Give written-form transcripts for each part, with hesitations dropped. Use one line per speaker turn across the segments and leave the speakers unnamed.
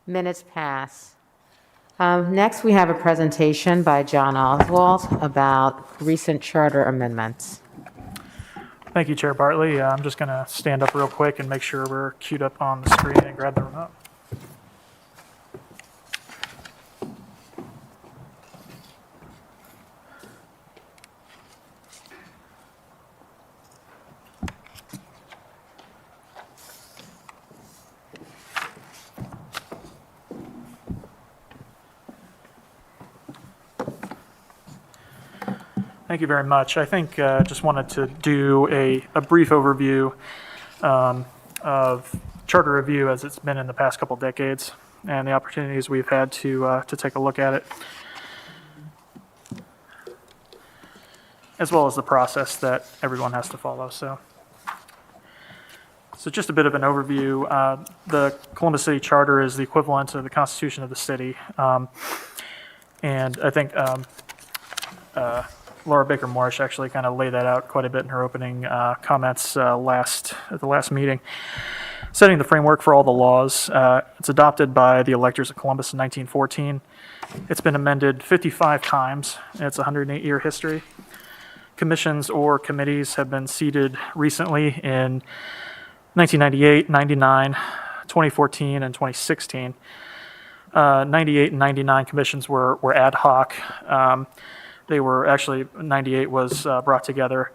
Minutes pass. Next, we have a presentation by John Oswald about recent charter amendments.
Thank you, Chair Bartley. I'm just going to stand up real quick and make sure we're queued up on the screen and grab the remote. Thank you very much. I think just wanted to do a brief overview of charter review as it's been in the past couple decades and the opportunities we've had to take a look at it, as well as the process that everyone has to follow. So just a bit of an overview. The Columbus City Charter is the equivalent of the Constitution of the city, and I think Laura Baker Morrish actually kind of laid that out quite a bit in her opening comments at the last meeting. Setting the framework for all the laws. It's adopted by the electors of Columbus in 1914. It's been amended 55 times in its 108-year history. Commissions or committees have been seated recently in 1998, 99, 2014, and 2016. 98 and 99 commissions were ad hoc. They were actually, 98 was brought together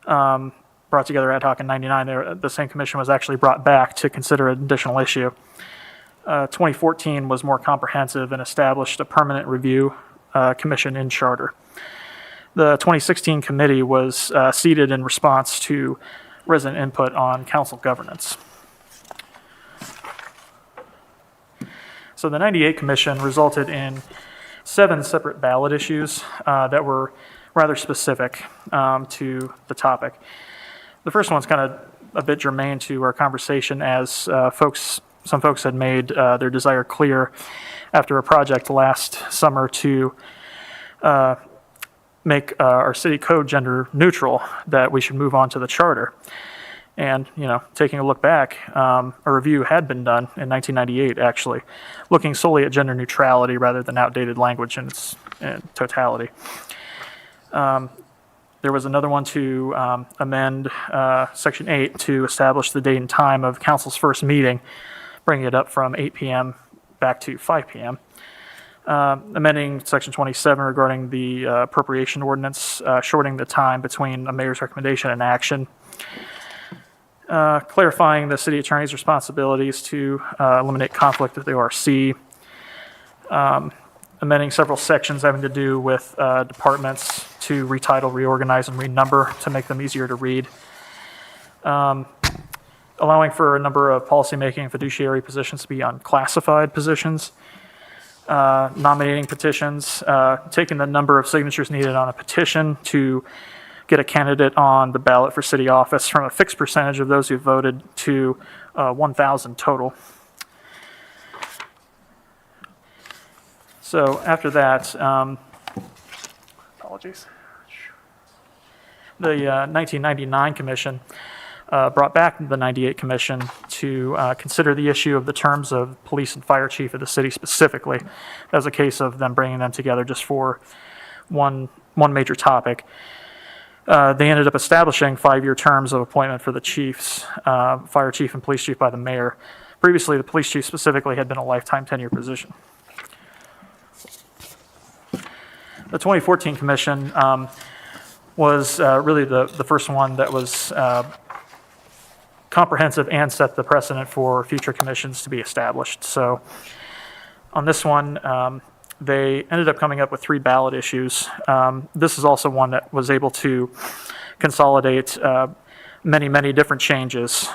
ad hoc in 99. The same commission was actually brought back to consider an additional issue. 2014 was more comprehensive and established a permanent review commission in charter. The 2016 committee was seated in response to resident input on council governance. So the 98 commission resulted in 7 separate ballot issues that were rather specific to the topic. The first one's kind of a bit germane to our conversation, as some folks had made their desire clear after a project last summer to make our city code gender neutral, that we should move on to the charter. And, taking a look back, a review had been done in 1998, actually, looking solely at gender neutrality rather than outdated language in its totality. There was another one to amend Section 8 to establish the date and time of council's first meeting, bringing it up from 8 p.m. back to 5 p.m. Amending Section 27 regarding the Appropriation Ordinance, shortening the time between a mayor's recommendation and action. Clarifying the city attorney's responsibilities to eliminate conflict with the ORC. Amending several sections having to do with departments to retitle, reorganize, and renumber to make them easier to read. Allowing for a number of policymaking and fiduciary positions to be unclassified positions. Nominating petitions, taking the number of signatures needed on a petition to get a candidate on the ballot for city office from a fixed percentage of those who voted to 1,000 total. So after that, apologies. The 1999 commission brought back the 98 commission to consider the issue of the terms of police and fire chief of the city specifically. That was a case of them bringing them together just for one major topic. They ended up establishing 5-year terms of appointment for the chiefs, fire chief and police chief by the mayor. Previously, the police chief specifically had been a lifetime tenure position. The 2014 commission was really the first one that was comprehensive and set the precedent for future commissions to be established. So on this one, they ended up coming up with 3 ballot issues. This is also one that was able to consolidate many different changes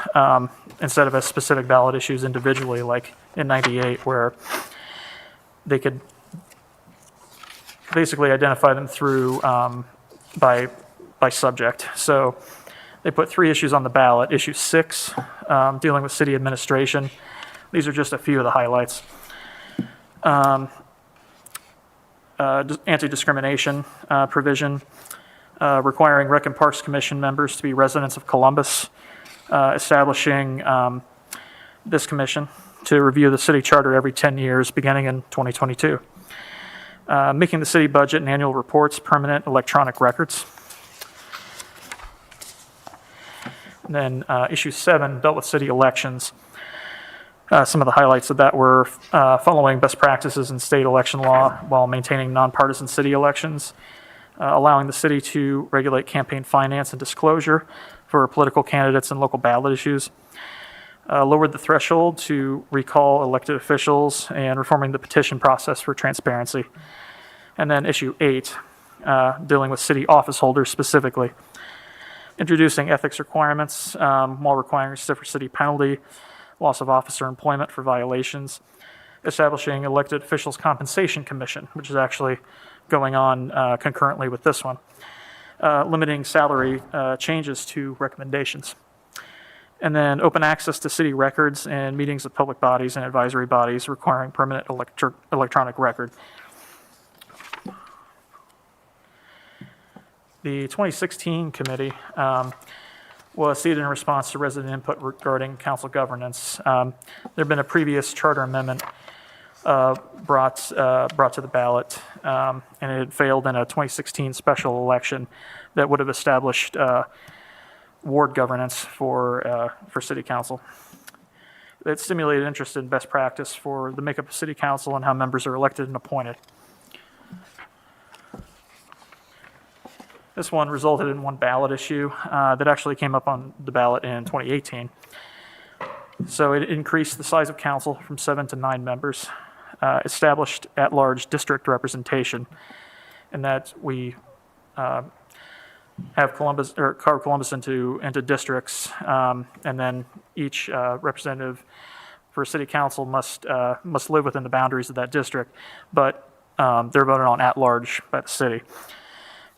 instead of as specific ballot issues individually, like in 98, where they could basically identify them through by subject. So they put 3 issues on the ballot. Issue 6, dealing with city administration. These are just a few of the highlights. Anti-discrimination provision, requiring Rec and Parks Commission members to be residents of Columbus, establishing this commission to review the city charter every 10 years, beginning in 2022. Making the city budget and annual reports permanent electronic records. And then issue 7 dealt with city elections. Some of the highlights of that were following best practices in state election law while maintaining nonpartisan city elections, allowing the city to regulate campaign finance and disclosure for political candidates and local ballot issues, lowered the threshold to recall elected officials, and reforming the petition process for transparency. And then issue 8, dealing with city office holders specifically, introducing ethics requirements while requiring a stiffer city penalty, loss of officer employment for violations, establishing elected officials compensation commission, which is actually going on concurrently with this one, limiting salary changes to recommendations, and then open access to city records and meetings of public bodies and advisory bodies requiring permanent electronic record. The 2016 committee was seated in response to resident input regarding council governance. There had been a previous charter amendment brought to the ballot, and it had failed in a 2016 special election that would have established ward governance for city council. It stimulated interest in best practice for the makeup of city council and how members are elected and appointed. This one resulted in one ballot issue that actually came up on the ballot in 2018. So it increased the size of council from 7 to 9 members, established at-large district representation, and that we have Columbus or carve Columbus into districts, and then each representative for city council must live within the boundaries of that district, but they're voted on at-large by the city.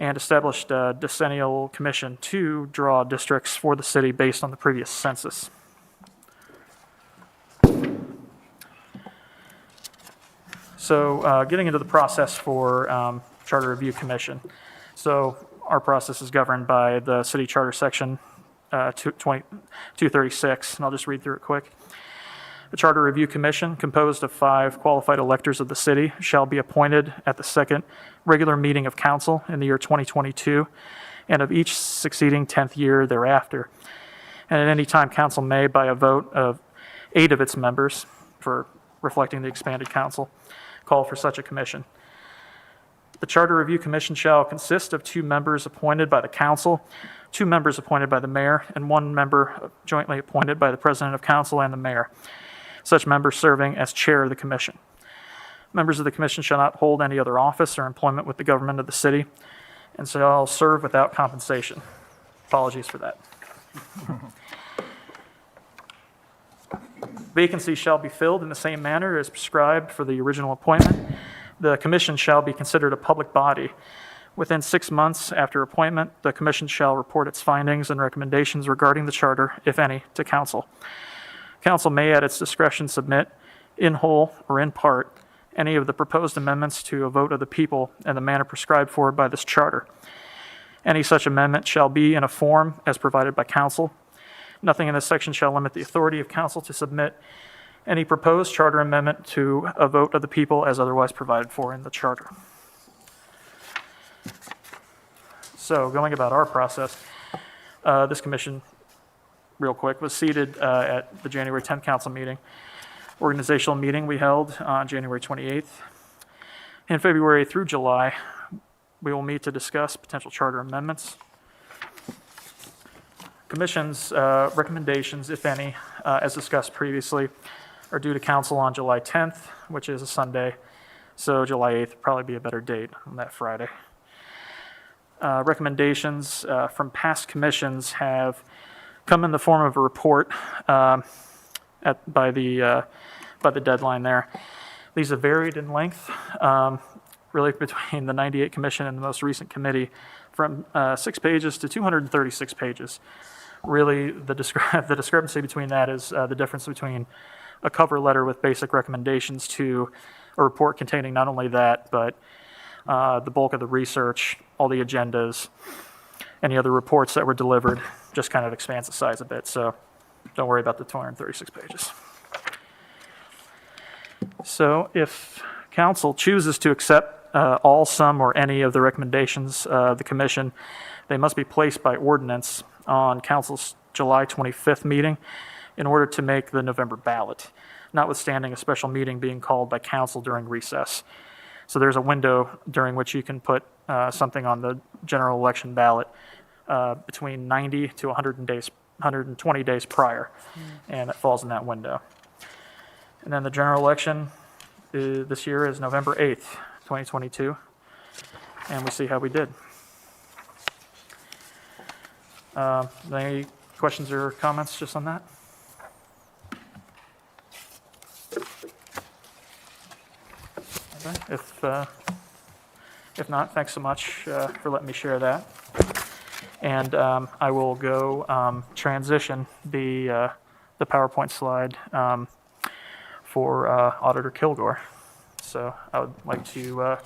And established a decennial commission to draw districts for the city based on the previous census. So getting into the process for Charter Review Commission. So our process is governed by the City Charter Section 236, and I'll just read through it quick. The Charter Review Commission, composed of 5 qualified electors of the city, shall be appointed at the second regular meeting of council in the year 2022 and of each succeeding 10th year thereafter. And at any time, council may, by a vote of 8 of its members, for reflecting the expanded council, call for such a commission. The Charter Review Commission shall consist of 2 members appointed by the council, 2 members appointed by the mayor, and 1 member jointly appointed by the president of council and the mayor, such member serving as chair of the commission. Members of the commission shall not hold any other office or employment with the government of the city and shall serve without compensation. Apologies for that. Vacancies shall be filled in the same manner as prescribed for the original appointment. The commission shall be considered a public body. Within 6 months after appointment, the commission shall report its findings and recommendations regarding the charter, if any, to council. Council may at its discretion submit, in whole or in part, any of the proposed amendments to a vote of the people in the manner prescribed for by this charter. Any such amendment shall be in a form as provided by council. Nothing in this section shall limit the authority of council to submit any proposed charter amendment to a vote of the people as otherwise provided for in the charter. So going about our process, this commission, real quick, was seated at the January 10th council meeting. Organizational meeting we held on January 28th. In February through July, we will meet to discuss potential charter amendments. Commission's recommendations, if any, as discussed previously, are due to council on July 10th, which is a Sunday. So July 8th would probably be a better date on that Friday. Recommendations from past commissions have come in the form of a report by the deadline there. These have varied in length, really between the 98 commission and the most recent committee, from 6 pages to 236 pages. Really, the discrepancy between that is the difference between a cover letter with basic recommendations to a report containing not only that, but the bulk of the research, all the agendas, any other reports that were delivered, just kind of expands the size a bit. So don't worry about the 236 pages. So if council chooses to accept all, some, or any of the recommendations of the commission, they must be placed by ordinance on council's July 25th meeting in order to make the November ballot, notwithstanding a special meeting being called by council during recess. So there's a window during which you can put something on the general election ballot between 90 to 120 days prior, and it falls in that window. And then the general election this year is November 8th, 2022, and we see how we did. Any questions or comments just on that? Okay. If not, thanks so much for letting me share that. And I will go transition the PowerPoint slide for Auditor Kilgore. So I would like to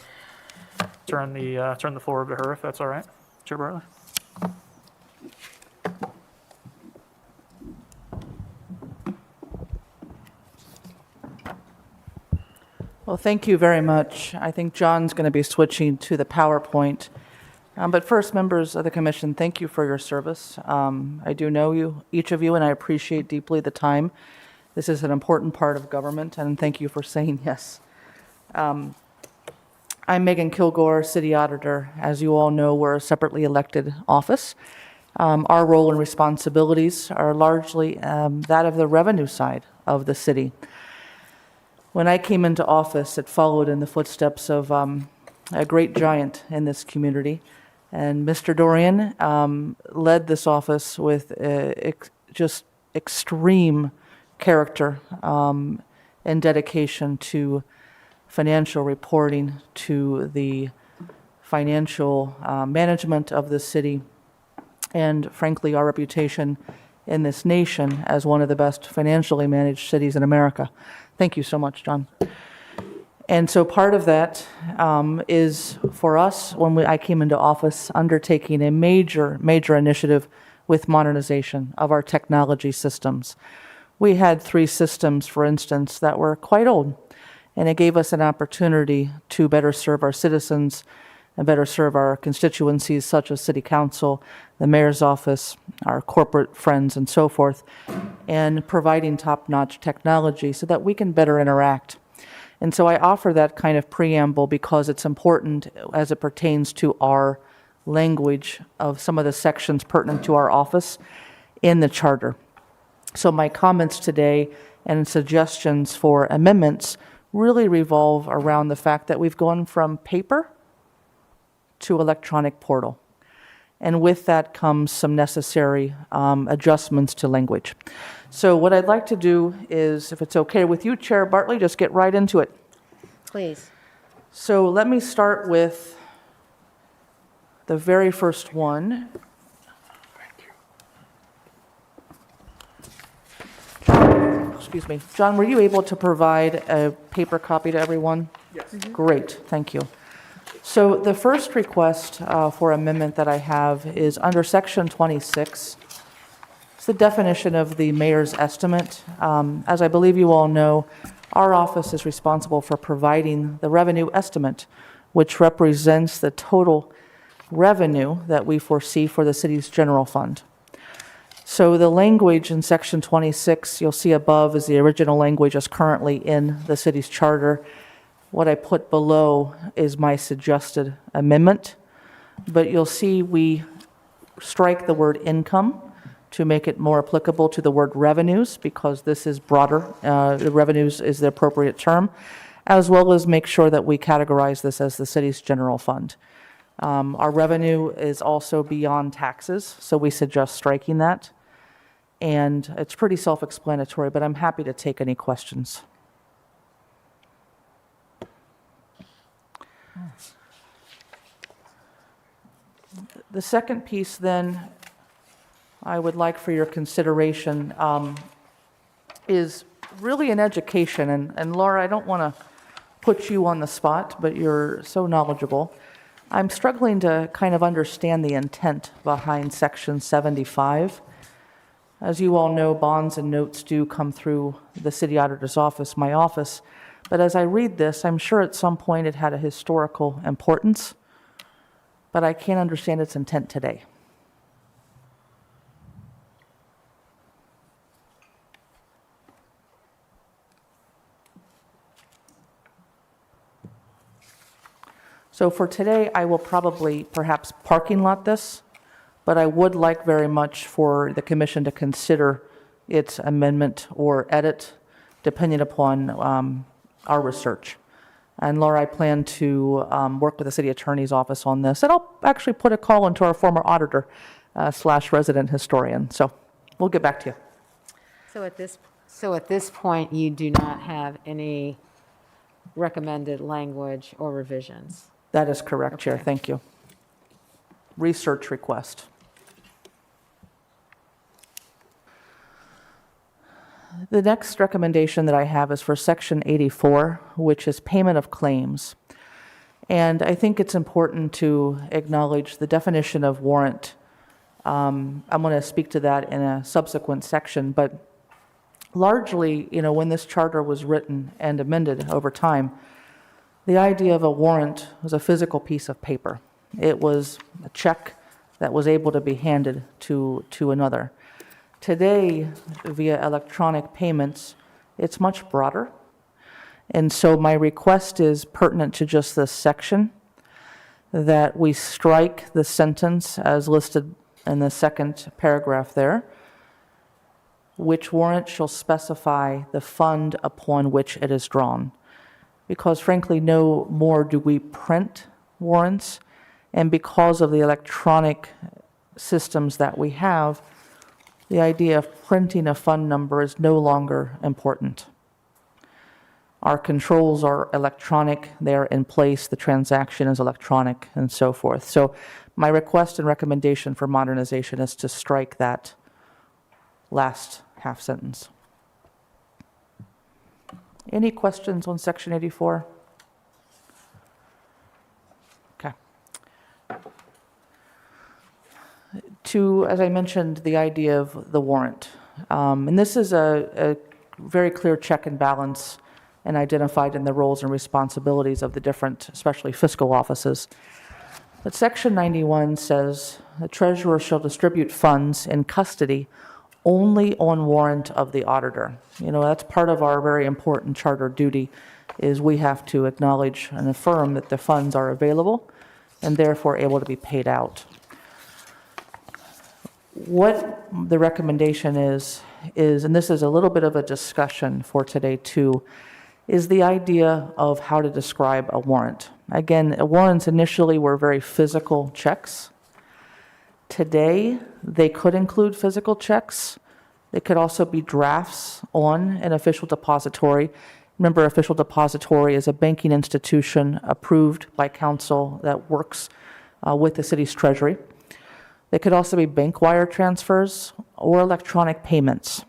turn the floor over to her, if that's all right, Chair Bartley.
Well, thank you very much. I think John's going to be switching to the PowerPoint. But first, members of the commission, thank you for your service. I do know you, each of you, and I appreciate deeply the time. This is an important part of government, and thank you for saying yes. I'm Megan Kilgore, City Auditor. As you all know, we're a separately elected office. Our role and responsibilities are largely that of the revenue side of the city. When I came into office, it followed in the footsteps of a great giant in this community. And Mr. Dorian led this office with just extreme character and dedication to financial reporting, to the financial management of the city, and frankly, our reputation in this nation as one of the best financially managed cities in America. Thank you so much, John. And so part of that is for us, when I came into office, undertaking a major initiative with modernization of our technology systems. We had 3 systems, for instance, that were quite old, and it gave us an opportunity to better serve our citizens and better serve our constituencies, such as City Council, the Mayor's Office, our corporate friends, and so forth, and providing top-notch technology so that we can better interact. And so I offer that kind of preamble because it's important as it pertains to our language of some of the sections pertinent to our office in the charter. So my comments today and suggestions for amendments really revolve around the fact that we've gone from paper to electronic portal. And with that comes some necessary adjustments to language. So what I'd like to do is, if it's okay with you, Chair Bartley, just get right into it.
Please.
So let me start with the very first one. Excuse me. John, were you able to provide a paper copy to everyone?
Yes.
Great, thank you. So the first request for amendment that I have is under section 26. It's the definition of the mayor's estimate. As I believe you all know, our office is responsible for providing the revenue estimate, which represents the total revenue that we foresee for the city's general fund. So the language in section 26, you'll see above, is the original language as currently in the city's charter. What I put below is my suggested amendment, but you'll see we strike the word income to make it more applicable to the word revenues, because this is broader. The revenues is the appropriate term, as well as make sure that we categorize this as the city's general fund. Our revenue is also beyond taxes, so we suggest striking that. And it's pretty self-explanatory, but I'm happy to take any questions. The second piece then I would like for your consideration is really an education. And Laura, I don't want to put you on the spot, but you're so knowledgeable. I'm struggling to kind of understand the intent behind Section 75. As you all know, bonds and notes do come through the city auditor's office, my office, But as I read this, I'm sure at some point it had a historical importance, but I can't understand its intent today. So for today, I will probably perhaps parking lot this, but I would like very much for the commission to consider its amendment or edit, depending upon our research. And Laura, I plan to work with the city attorney's office on this, and I'll actually put a call into our former auditor / resident historian. So we'll get back to you.
So at this point, you do not have any recommended language or revisions?
That is correct, Chair.
Okay.
Thank you. Research request. The next recommendation that I have is for Section 84, which is payment of claims. And I think it's important to acknowledge the definition of warrant. I'm going to speak to that in a subsequent section, but largely, when this charter was written and amended over time, the idea of a warrant was a physical piece of paper. It was a check that was able to be handed to another. Today, via electronic payments, it's much broader. And so my request is pertinent to just this section, that we strike the sentence as listed in the second paragraph there, which warrant shall specify the fund upon which it is drawn. Because frankly, no more do we print warrants, and because of the electronic systems that we have, the idea of printing a fund number is no longer important. Our controls are electronic, they are in place, the transaction is electronic, and so forth. So my request and recommendation for modernization is to strike that last half sentence. Any questions on Section 84? Okay. To, as I mentioned, the idea of the warrant. And this is a very clear check and balance and identified in the roles and responsibilities of the different, especially fiscal offices. But Section 91 says the treasurer shall distribute funds in custody only on warrant of the auditor. That's part of our very important charter duty, is we have to acknowledge and affirm that the funds are available and therefore able to be paid out. What the recommendation is, and this is a little bit of a discussion for today too, is the idea of how to describe a warrant. Again, warrants initially were very physical checks. Today, they could include physical checks. They could also be drafts on an official depository. Remember, official depository is a banking institution approved by council that works with the city's treasury. They could also be bank wire transfers or electronic payments.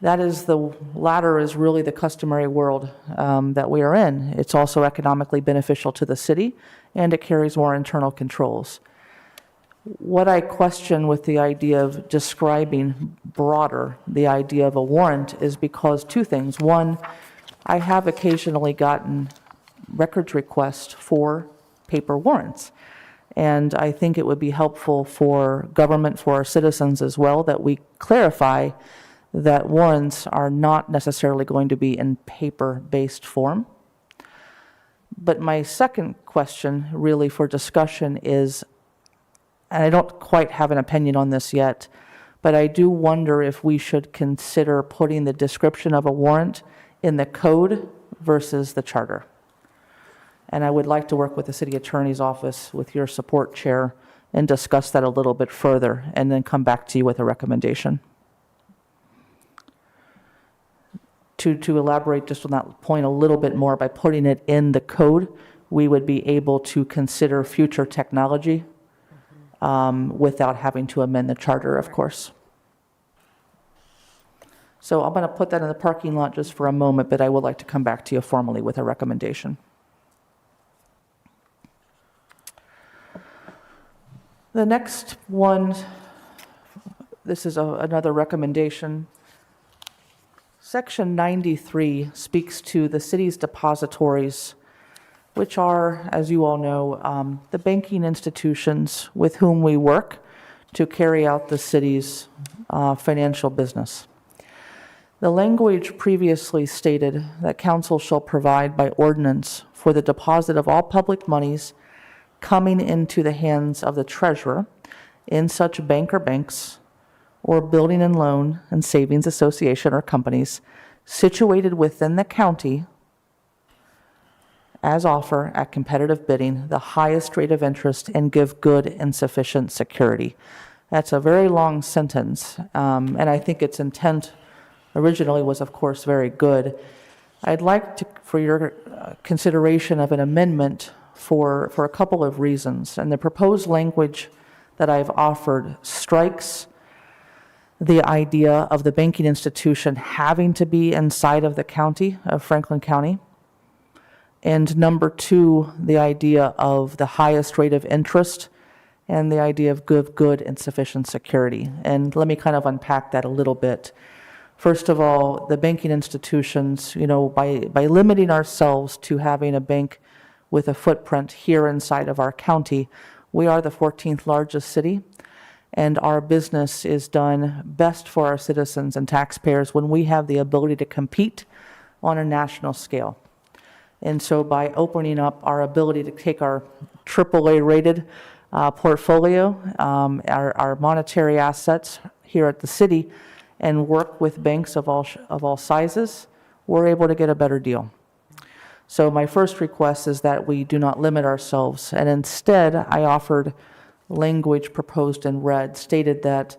That is, the latter is really the customary world that we are in. It's also economically beneficial to the city, and it carries more internal controls. What I question with the idea of describing broader the idea of a warrant is because two things. One, I have occasionally gotten records requests for paper warrants. And I think it would be helpful for government, for our citizens as well, that we clarify that warrants are not necessarily going to be in paper-based form. But my second question really for discussion is, and I don't quite have an opinion on this yet, but I do wonder if we should consider putting the description of a warrant in the code versus the charter. And I would like to work with the city attorney's office with your support, Chair, and discuss that a little bit further, and then come back to you with a recommendation. To elaborate just on that point a little bit more, by putting it in the code, we would be able to consider future technology without having to amend the charter, of course. So I'm going to put that in the parking lot just for a moment, but I would like to come back to you formally with a recommendation. The next one, this is another recommendation. Section 93 speaks to the city's depositories, which are, as you all know, the banking institutions with whom we work to carry out the city's financial business. The language previously stated that council shall provide by ordinance for the deposit of all public monies coming into the hands of the treasurer in such bank or banks or building and loan and savings association or companies situated within the county as offer at competitive bidding the highest rate of interest and give good and sufficient security. That's a very long sentence, and I think its intent originally was, of course, very good. I'd like to, for your consideration of an amendment for a couple of reasons. And the proposed language that I've offered strikes the idea of the banking institution having to be inside of the county of Franklin County. And number two, the idea of the highest rate of interest and the idea of good and sufficient security. And let me kind of unpack that a little bit. First of all, the banking institutions, by limiting ourselves to having a bank with a footprint here inside of our county, we are the 14th largest city, and our business is done best for our citizens and taxpayers when we have the ability to compete on a national scale. And so by opening up our ability to take our AAA rated portfolio, our monetary assets here at the city, and work with banks of all sizes, we're able to get a better deal. So my first request is that we do not limit ourselves, and instead I offered language proposed in red, stated that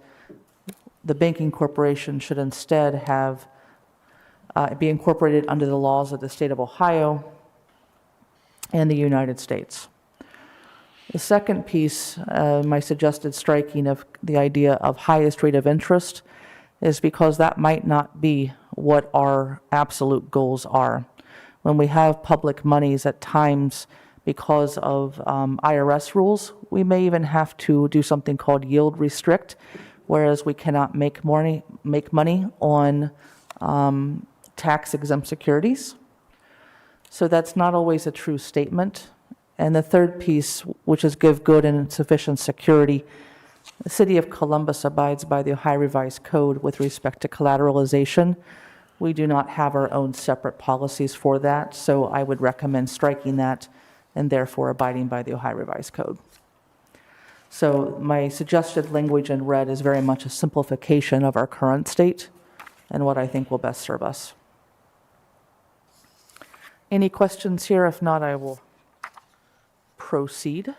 the banking corporation should instead have be incorporated under the laws of the state of Ohio and the United States. The second piece, my suggested striking of the idea of highest rate of interest, is because that might not be what our absolute goals are. When we have public monies at times, because of IRS rules, we may even have to do something called yield restrict, whereas we cannot make money on tax-exempt securities. So that's not always a true statement. And the third piece, which is give good and sufficient security, the City of Columbus abides by the Ohio Revised Code with respect to collateralization. We do not have our own separate policies for that, so I would recommend striking that and therefore abiding by the Ohio Revised Code. So my suggested language in red is very much a simplification of our current state and what I think will best serve us. Any questions here? If not, I will proceed.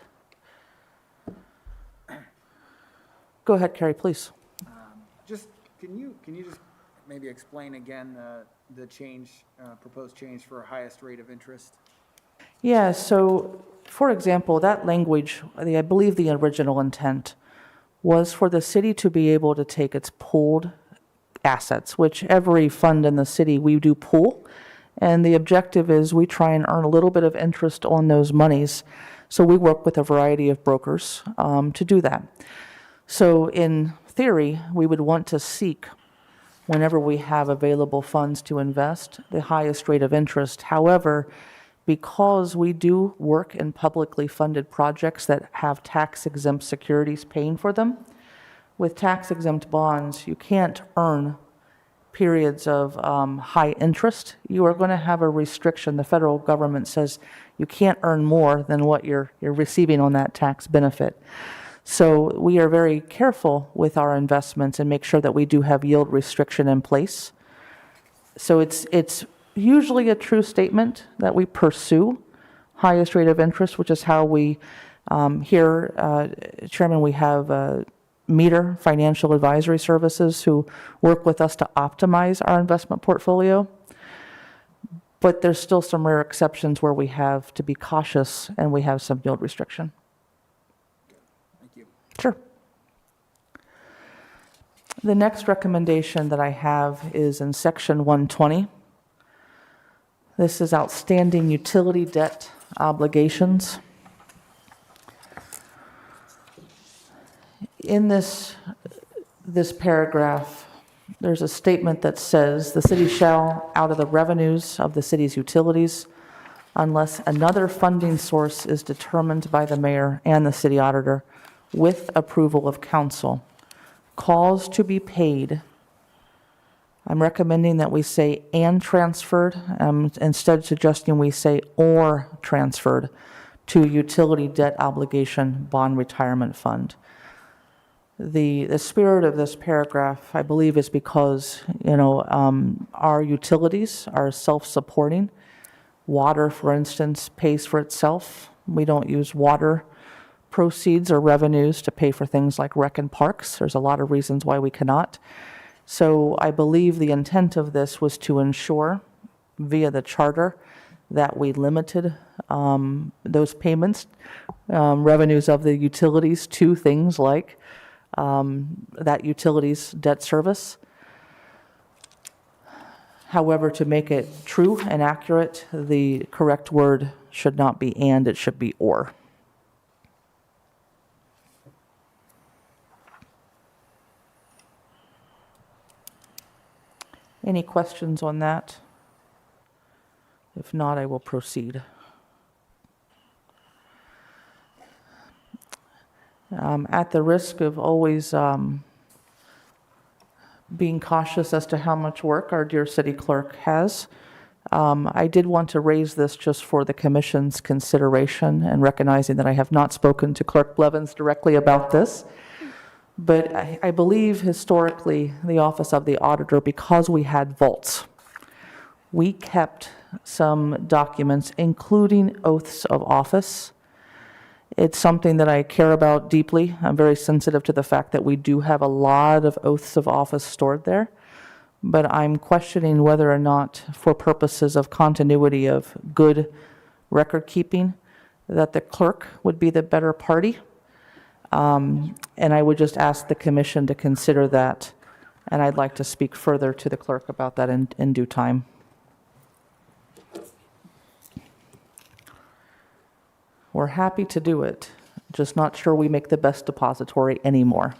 Go ahead, Carrie, please.
Can you just maybe explain again the change, proposed change for highest rate of interest?
Yeah, so for example, that language, I believe the original intent was for the city to be able to take its pooled assets, which every fund in the city we do pool, and the objective is we try and earn a little bit of interest on those monies. So we work with a variety of brokers to do that. So in theory, we would want to seek, whenever we have available funds to invest, the highest rate of interest. However, because we do work in publicly funded projects that have tax-exempt securities paying for them, with tax-exempt bonds, you can't earn periods of high interest. You are going to have a restriction. The federal government says you can't earn more than what you're receiving on that tax benefit. So we are very careful with our investments and make sure that we do have yield restriction in place. So it's usually a true statement that we pursue highest rate of interest, which is how we, here, Chairman, we have Meter Financial Advisory Services who work with us to optimize our investment portfolio. But there's still some rare exceptions where we have to be cautious and we have some yield restriction.
Thank you.
Sure. The next recommendation that I have is in section 120. This is outstanding utility debt obligations. In this paragraph, there's a statement that says, "The city shall, out of the revenues of the city's utilities, unless another funding source is determined by the mayor and the city auditor with approval of council, cause to be paid." I'm recommending that we say "and transferred," instead suggesting we say "or transferred" to utility debt obligation bond retirement fund. The spirit of this paragraph, I believe, is because, our utilities are self-supporting. Water, for instance, pays for itself. We don't use water proceeds or revenues to pay for things like rec and parks. There's a lot of reasons why we cannot. So I believe the intent of this was to ensure, via the charter, that we limited those payments, revenues of the utilities, to things like that utilities debt service. However, to make it true and accurate, the correct word should not be "and," it should be "or." Any questions on that? If not, I will proceed. At the risk of always being cautious as to how much work our dear city clerk has, I did want to raise this just for the commission's consideration, and recognizing that I have not spoken to Clerk Blevins directly about this. But I believe historically, the Office of the Auditor, because we had vaults, we kept some documents, including oaths of office. It's something that I care about deeply. I'm very sensitive to the fact that we do have a lot of oaths of office stored there. But I'm questioning whether or not, for purposes of continuity of good record keeping, that the clerk would be the better party. And I would just ask the commission to consider that, and I'd like to speak further to the clerk about that in due time. We're happy to do it, just not sure we make the best depository anymore.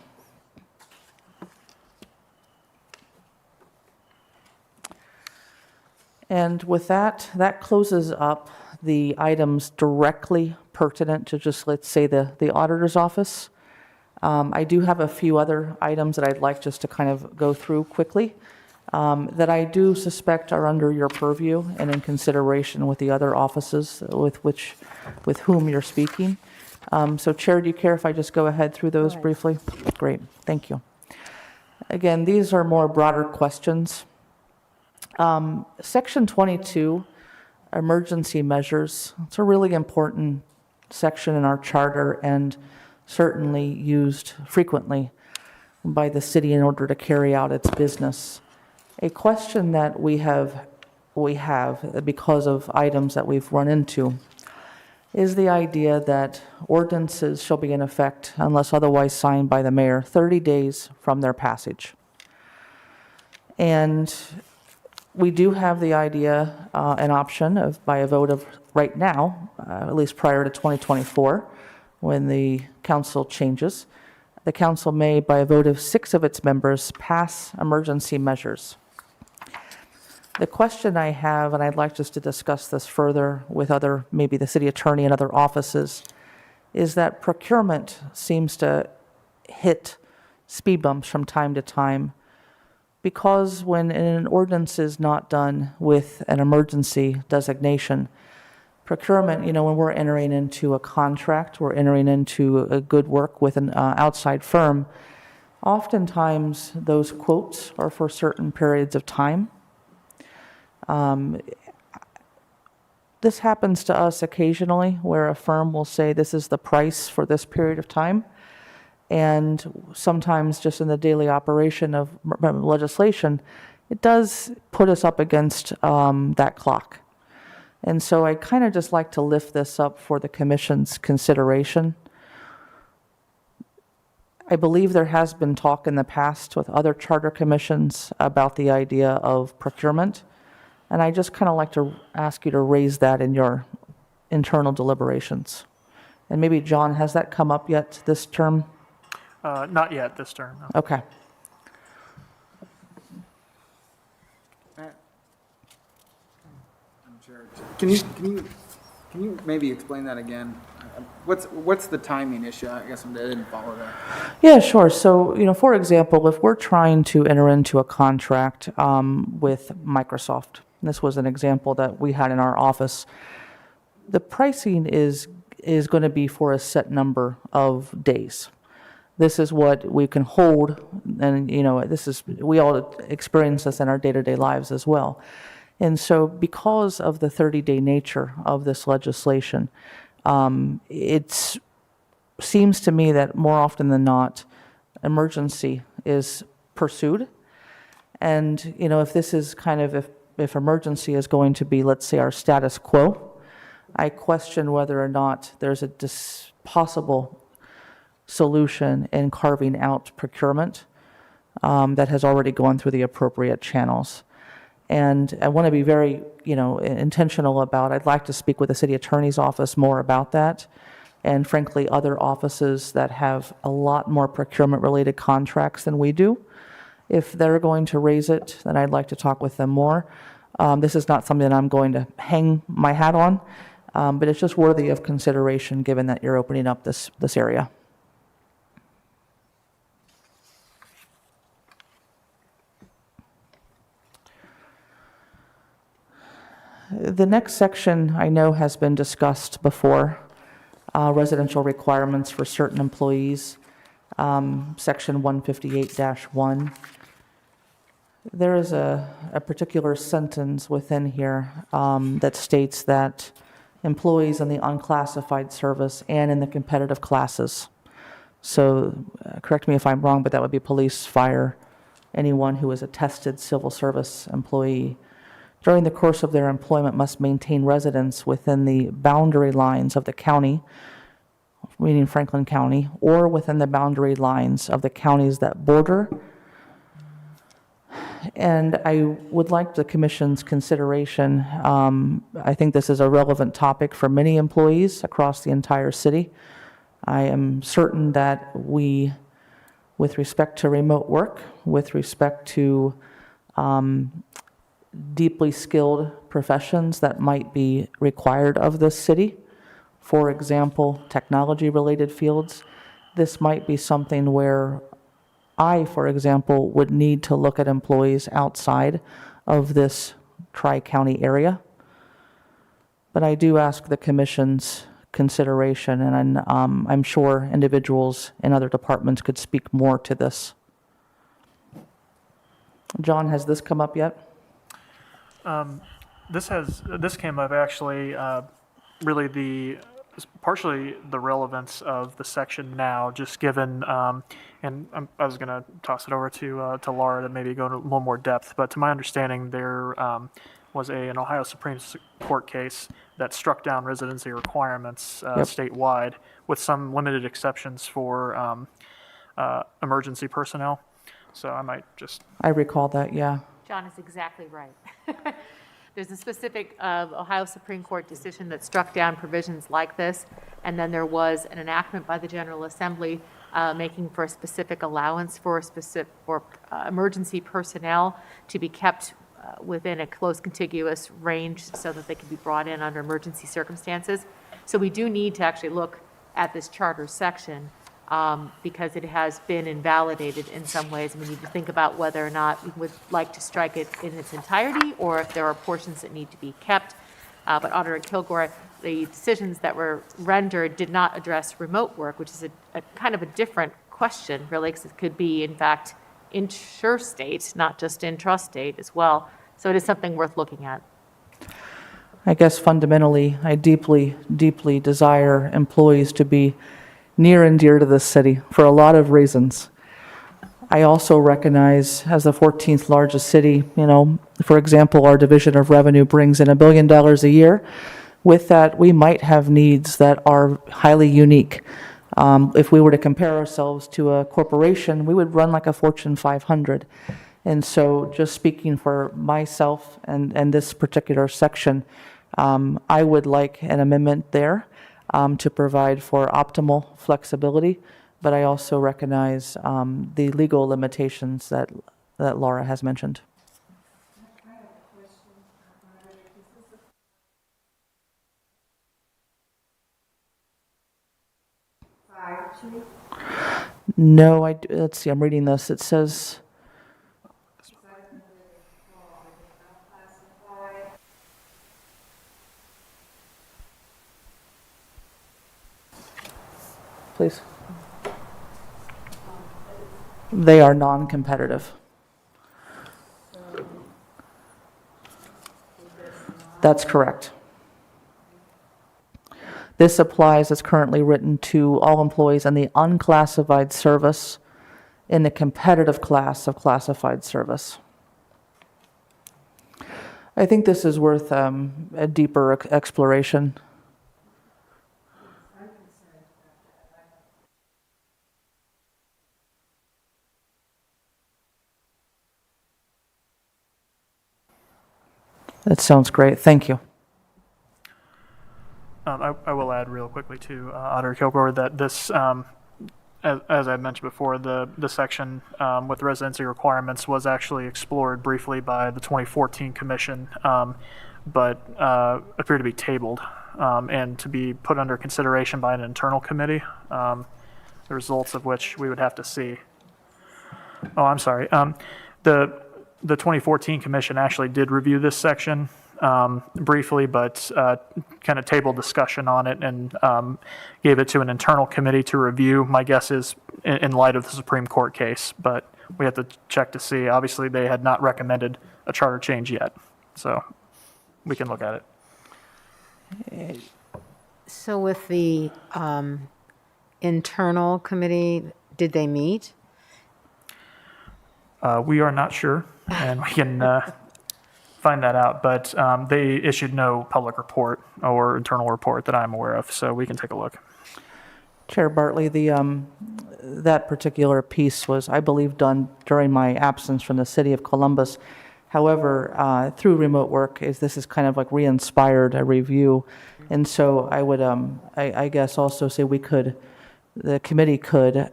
And with that, that closes up the items directly pertinent to just, let's say, the auditor's office. I do have a few other items that I'd like just to kind of go through quickly, that I do suspect are under your purview and in consideration with the other offices with whom you're speaking. So Chair, do you care if I just go ahead through those briefly? Great, thank you. Again, these are more broader questions. Section 22, emergency measures. It's a really important section in our charter and certainly used frequently by the city in order to carry out its business. A question that we have because of items that we've run into is the idea that ordinances shall be in effect unless otherwise signed by the mayor 30 days from their passage. And we do have the idea, an option of, by a vote of right now, at least prior to 2024, when the council changes, the council may, by a vote of 6 of its members, pass emergency measures. The question I have, and I'd like just to discuss this further with other, maybe the city attorney and other offices, is that procurement seems to hit speed bumps from time to time, because when an ordinance is not done with an emergency designation, procurement, when we're entering into a contract, we're entering into a good work with an outside firm, oftentimes those quotes are for certain periods of time. This happens to us occasionally, where a firm will say this is the price for this period of time. And sometimes just in the daily operation of legislation, it does put us up against that clock. And so I kind of just like to lift this up for the commission's consideration. I believe there has been talk in the past with other charter commissions about the idea of procurement. And I just kind of like to ask you to raise that in your internal deliberations. And maybe, John, has that come up yet this term?
Not yet this term, no.
Okay.
Chair. Can you maybe explain that again? What's the timing issue? I guess I didn't follow that.
Yeah, sure. So, for example, if we're trying to enter into a contract with Microsoft, this was an example that we had in our office, the pricing is going to be for a set number of days. This is what we can hold, and we all experience this in our day-to-day lives as well. And so because of the 30-day nature of this legislation, it seems to me that more often than not, emergency is pursued. And, if this is if emergency is going to be, let's say, our status quo, I question whether or not there's a possible solution in carving out procurement that has already gone through the appropriate channels. And I want to be very, intentional about, I'd like to speak with the city attorney's office more about that. And frankly, other offices that have a lot more procurement-related contracts than we do. If they're going to raise it, then I'd like to talk with them more. This is not something that I'm going to hang my hat on, but it's just worthy of consideration given that you're opening up this area. The next section I know has been discussed before, residential requirements for certain employees, section 158-1. There is a particular sentence within here that states that employees in the unclassified service and in the competitive classes, so correct me if I'm wrong, but that would be police, fire, anyone who is a tested civil service employee, during the course of their employment must maintain residence within the boundary lines of the county, meaning Franklin County, or within the boundary lines of the counties that border. And I would like the Commission's consideration. I think this is a relevant topic for many employees across the entire city. I am certain that we, with respect to remote work, with respect to deeply skilled professions that might be required of this city, for example, technology-related fields, this might be something where I, for example, would need to look at employees outside of this tri-county area. But I do ask the Commission's consideration, and I'm sure individuals in other departments could speak more to this. John, has this come up yet?
This came up actually, really partially the relevance of the section now, just given, and I was going to toss it over to Laura to maybe go into a little more depth, but to my understanding, there was an Ohio Supreme Court case that struck down residency requirements statewide, with some limited exceptions for emergency personnel. So I recall that, yeah.
John is exactly right. There's a specific Ohio Supreme Court decision that struck down provisions like this, and then there was an enactment by the General Assembly making for a specific allowance for emergency personnel to be kept within a close contiguous range so that they can be brought in under emergency circumstances. So we do need to actually look at this charter section because it has been invalidated in some ways, and we need to think about whether or not we would like to strike it in its entirety or if there are portions that need to be kept. But Auditor Kilgore, the decisions that were rendered did not address remote work, which is a kind of a different question, really, because it could be, in fact, intrastate, not just intrastate as well. So it is something worth looking at.
I guess fundamentally, I deeply, deeply desire employees to be near and dear to this city for a lot of reasons. I also recognize, as the 14th largest city, for example, our division of revenue brings in $1 billion a year. With that, we might have needs that are highly unique. If we were to compare ourselves to a corporation, we would run like a Fortune 500. And so just speaking for myself and this particular section, I would like an amendment there to provide for optimal flexibility, but I also recognize the legal limitations that Laura has mentioned. No, let's see, I'm reading this. It says, please. They are non-competitive. That's correct. This applies as currently written to all employees in the unclassified service in the competitive class of classified service. I think this is worth a deeper exploration. That sounds great. Thank you.
I will add real quickly to Auditor Kilgore that this, as I mentioned before, the section with residency requirements was actually explored briefly by the 2014 Commission, but appeared to be tabled and to be put under consideration by an internal committee, the results of which we would have to see. Oh, I'm sorry. The 2014 Commission actually did review this section briefly, but kind of tabled discussion on it and gave it to an internal committee to review. My guess is in light of the Supreme Court case, but we have to check to see. Obviously, they had not recommended a charter change yet, so we can look at it.
So with the internal committee, did they meet?
We are not sure, and we can find that out, but they issued no public report or internal report that I'm aware of, so we can take a look.
Chair Bartley, that particular piece was, I believe, done during my absence from the city of Columbus. However, through remote work, this is kind of like re-inspired a review, and so I would, I guess, also say the committee could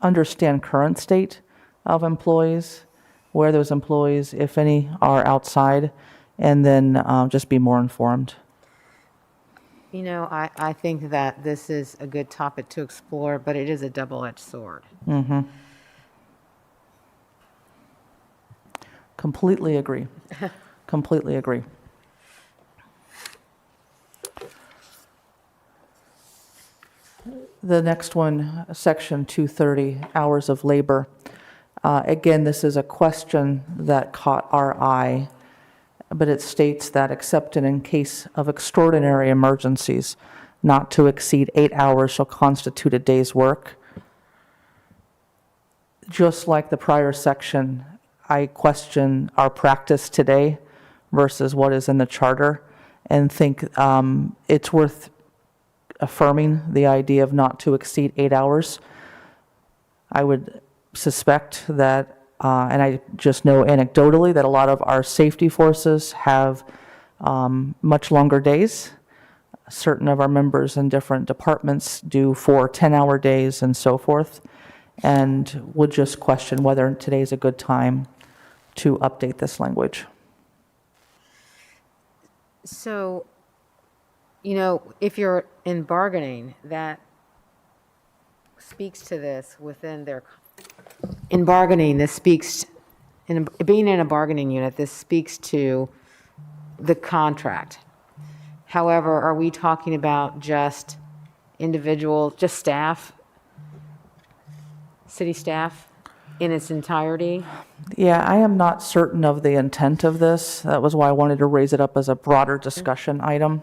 understand current state of employees, where those employees, if any, are outside, and then just be more informed.
You know, I think that this is a good topic to explore, but it is a double-edged sword.
Mm-hmm. Completely agree. Completely agree. The next one, section 230, hours of labor. Again, this is a question that caught our eye, but it states that except in case of extraordinary emergencies, not to exceed 8 hours shall constitute a day's work. Just like the prior section, I question our practice today versus what is in the charter, and think it's worth affirming the idea of not to exceed 8 hours. I would suspect that, and I just know anecdotally, that a lot of our safety forces have much longer days. Certain of our members in different departments do 4 10-hour days and so forth, and would just question whether today is a good time to update this language.
So, you know, if you're in bargaining, that speaks to this within their, in bargaining, this speaks, in being in a bargaining unit, this speaks to the contract. However, are we talking about just individual, just staff, city staff in its entirety?
Yeah, I am not certain of the intent of this. That was why I wanted to raise it up as a broader discussion item.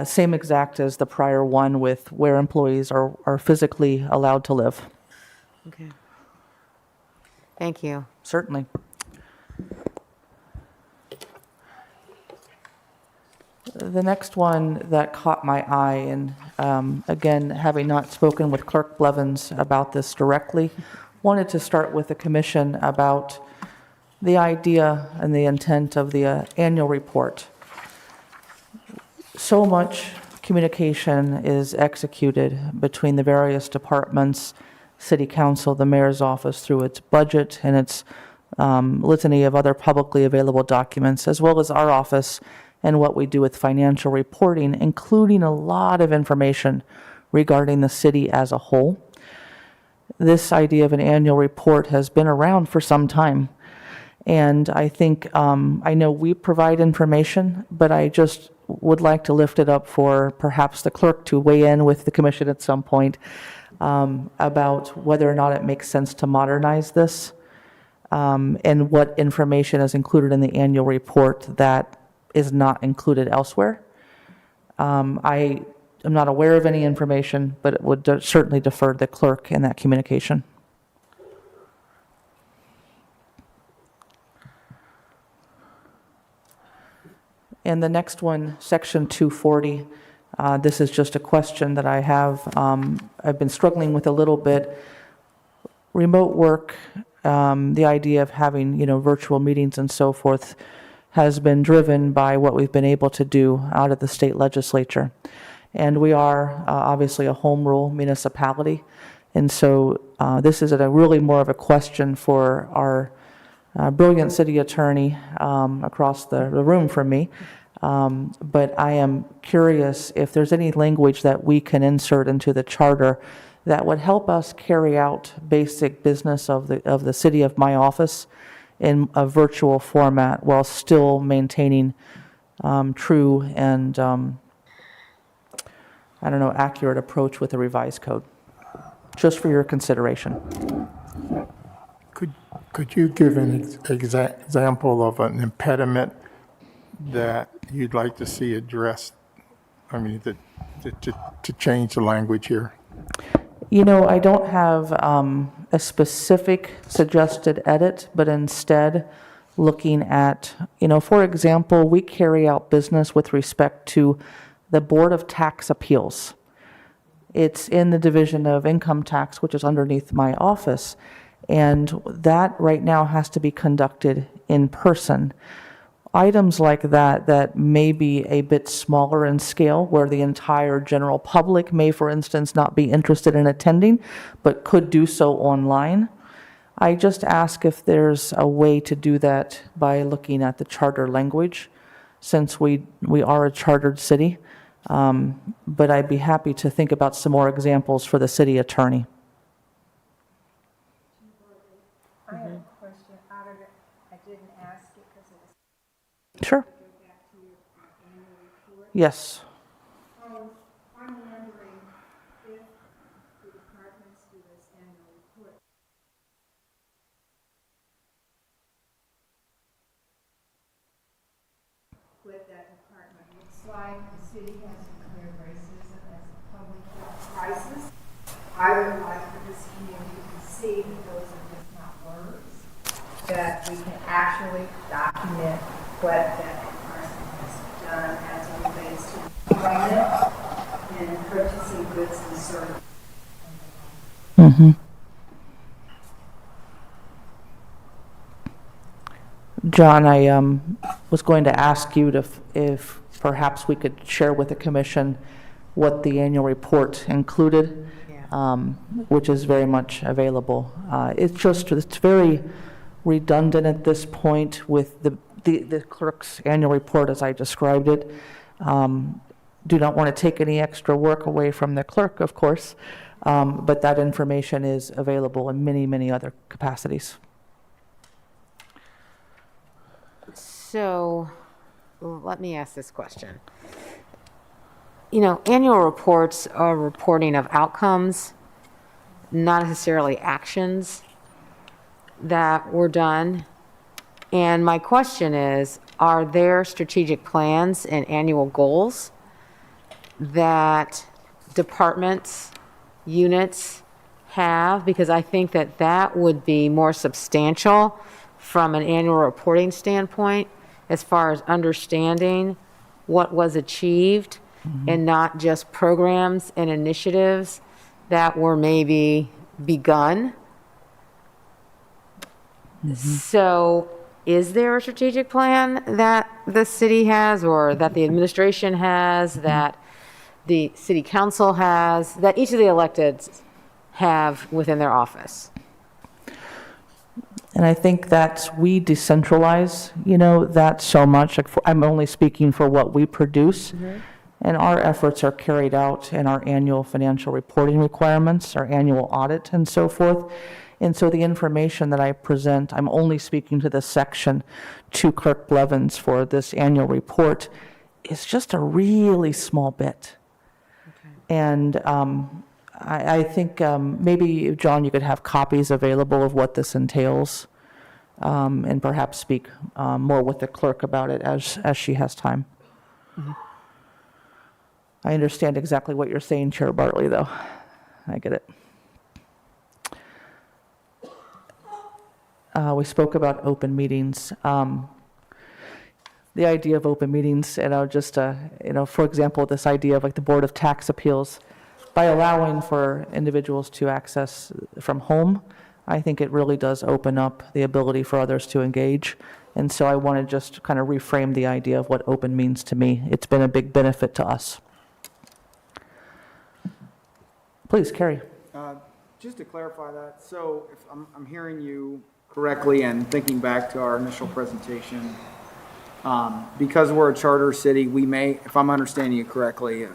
Same exact as the prior one with where employees are physically allowed to live.
Okay. Thank you.
Certainly. The next one that caught my eye, and again, having not spoken with Clerk Blevins about this directly, wanted to start with the commission about the idea and the intent of the annual report. So much communication is executed between the various departments, city council, the mayor's office through its budget and its litany of other publicly available documents, as well as our office and what we do with financial reporting, including a lot of information regarding the city as a whole. This idea of an annual report has been around for some time. And I think, I know we provide information, but I just would like to lift it up for perhaps the clerk to weigh in with the commission at some point about whether or not it makes sense to modernize this and what information is included in the annual report that is not included elsewhere. I am not aware of any information, but it would certainly defer to the clerk in that communication. And the next one, Section 240, this is just a question that I have. I've been struggling with a little bit. Remote work, the idea of having, virtual meetings and so forth has been driven by what we've been able to do out of the state legislature. And we are obviously a home rule municipality. And so this is really more of a question for our brilliant city attorney across the room from me. But I am curious if there's any language that we can insert into the charter that would help us carry out basic business of the city of my office in a virtual format while still maintaining true and, accurate approach with the revised code. Just for your consideration.
Could you give an example of an impediment that you'd like to see addressed? I mean, to change the language here.
I don't have a specific suggested edit, but instead looking at, for example, we carry out business with respect to the Board of Tax Appeals. It's in the Division of Income Tax, which is underneath my office, and that right now has to be conducted in person. Items like that may be a bit smaller in scale, where the entire general public may, for instance, not be interested in attending, but could do so online. I just ask if there's a way to do that by looking at the charter language, since we are a chartered city. But I'd be happy to think about some more examples for the city attorney.
I have a question. Auditor, I didn't ask it because it was
Sure.
go back to your annual report.
Yes.
I'm wondering if the departments do this annual report. What that department looks like. The city has declared racism as a public health crisis. I would like for this community to see that those are just not words, that we can actually document what that department has done as it relates to employment and purchasing goods and services.
Mm-hmm. John, I was going to ask you if perhaps we could share with the commission what the annual report included, which is very much available. It's very redundant at this point with the clerk's annual report as I described it. Do not want to take any extra work away from the clerk, of course, but that information is available in many, many other capacities.
So let me ask this question. Annual reports are reporting of outcomes, not necessarily actions that were done. And my question is, are there strategic plans and annual goals that departments, units have? Because I think that would be more substantial from an annual reporting standpoint, as far as understanding what was achieved and not just programs and initiatives that were maybe begun. So is there a strategic plan that the city has, or that the administration has, that the city council has, that each of the electeds have within their office?
And I think that we decentralize, that so much. I'm only speaking for what we produce. And our efforts are carried out in our annual financial reporting requirements, our annual audit, and so forth. And so the information that I present, I'm only speaking to this section to Clerk Blevins for this annual report, is just a really small bit. And I think maybe, John, you could have copies available of what this entails, and perhaps speak more with the clerk about it as she has time. I understand exactly what you're saying, Chair Bartley, though. I get it. We spoke about open meetings. The idea of open meetings, just, for example, this idea of like the Board of Tax Appeals, by allowing for individuals to access from home, I think it really does open up the ability for others to engage. And so I want to just kind of reframe the idea of what open means to me. It's been a big benefit to us. Please, Carrie.
Just to clarify that, so if I'm hearing you correctly and thinking back to our initial presentation, because we're a charter city, we may, if I'm understanding you correctly,